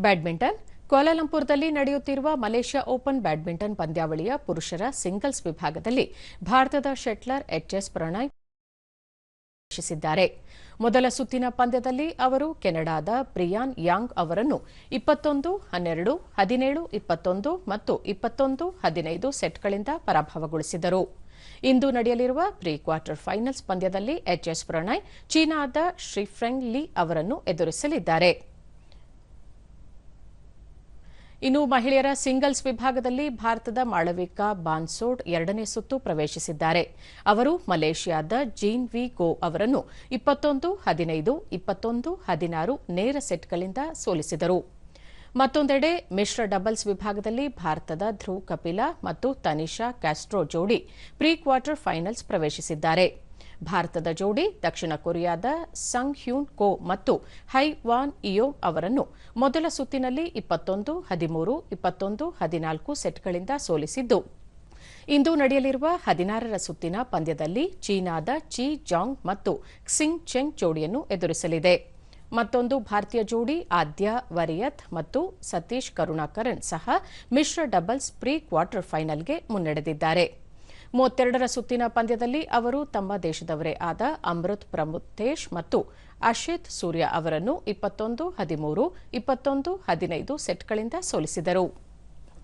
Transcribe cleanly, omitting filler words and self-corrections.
Badminton ಕ್ವಾಲಾಲಂಪುರದಲ್ಲಿ ನಡೆಯುತ್ತಿರುವ Malaysia open badminton ಪಂದ್ಯಾವಳಿಯ ಪುರುಷರ ಸಿಂಗಲ್ಸ್ ವಿಭಾಗದಲ್ಲಿ ಭಾರತದ ಶಟ್ಲರ್ ಎಚ್ಎಸ್ ಪ್ರಣಯ್ ಪ್ರವೇಶಿಸಿದ್ದಾರೆ. ಮೊದಲ ಸುತ್ತಿನ ಪಂದ್ಯದಲ್ಲಿ ಅವರು ಕೆನಡಾದ ಬ್ರಿಯಾನ್ ಯಾಂಗ್ ಅವರನ್ನು 21-12, 17-21 ಮತ್ತು 21-15 ಸೆಟ್ಗಳಿಂದ ಪರಾಭವಗೊಳಿಸಿದರು. ಇಂದು ನಡೆಯಲಿರುವ ಪ್ರೀ ಕ್ವಾರ್ಟರ್ ಫೈನಲ್ಸ್ ಪಂದ್ಯದಲ್ಲಿ ಎಚ್ಎಸ್ ಪ್ರಣಯ್ ಚೀನಾದ ಶ್ರೀಫೆಂಗ್ ಲಿ ಅವರನ್ನು ಎದುರಿಸಲಿದ್ದಾರೆ. ಇನ್ನು ಮಹಿಳೆಯರ ಸಿಂಗಲ್ಸ್ ವಿಭಾಗದಲ್ಲಿ ಭಾರತದ ಮಾಳವಿಕಾ ಬಾನ್ಸೋಡ್ ಎರಡನೇ ಸುತ್ತು ಪ್ರವೇಶಿಸಿದ್ದಾರೆ. ಅವರು ಮಲೇಷ್ಯಾದ ಜೀನ್ ವಿ ಗೋ ಅವರನ್ನು 21-15, 21-16 ನೇರ ಸೆಟ್ಗಳಿಂದ ಸೋಲಿಸಿದರು. ಮತ್ತೊಂದೆಡೆ ಮಿಶ್ರ ಡಬಲ್ಸ್ ವಿಭಾಗದಲ್ಲಿ ಭಾರತದ ಧ್ರುವ್ ಕಪಿಲಾ ಮತ್ತು ತನಿಷಾ ಕ್ಯಾಸ್ಟ್ರೋ ಜೋಡಿ ಪ್ರೀ ಕ್ವಾರ್ಟರ್ ಫೈನಲ್ಸ್ ಪ್ರವೇಶಿಸಿದ್ದಾರೆ. ಭಾರತದ ಜೋಡಿ ದಕ್ಷಿಣ ಕೊರಿಯಾದ ಸಂಗ್ ಹ್ಯೂನ್ ಕೋ ಮತ್ತು ಹೈ ವಾನ್ ಇಯೋಮ್ ಅವರನ್ನು ಮೊದಲ ಸುತ್ತಿನಲ್ಲಿ 21-13, 21-14 ಸೆಟ್ಗಳಿಂದ ಸೋಲಿಸಿದ್ದು, ಇಂದು ನಡೆಯಲಿರುವ 16ರ ಸುತ್ತಿನ ಪಂದ್ಯದಲ್ಲಿ ಚೀನಾದ ಚಿ ಜಾಂಗ್ ಮತ್ತು ಕ್ಸಿಂಗ್ ಚೆಂಗ್ ಜೋಡಿಯನ್ನು ಎದುರಿಸಲಿದೆ. ಮತ್ತೊಂದು ಭಾರತೀಯ ಜೋಡಿ ಆದ್ಯ ವರಿಯತ್ ಮತ್ತು ಸತೀಶ್ ಕರುಣಾಕರನ್ ಸಹ ಮಿಶ್ರ ಡಬಲ್ಸ್ ಪ್ರೀ ಕ್ವಾರ್ಟರ್ ಫೈನಲ್ಗೆ ಮುನ್ನಡೆದಿದ್ದಾರೆ. 32ರ ಸುತ್ತಿನ ಪಂದ್ಯದಲ್ಲಿ ಅವರು ತಮ್ಮ ದೇಶದವರೇ ಆದ ಅಮೃತ್ ಪ್ರಮುಥೇಶ್ ಮತ್ತು ಅಶಿತ್ ಸೂರ್ಯ ಅವರನ್ನು 21-13, 21-15 ಸೆಟ್ಗಳಿಂದ ಸೋಲಿಸಿದರು.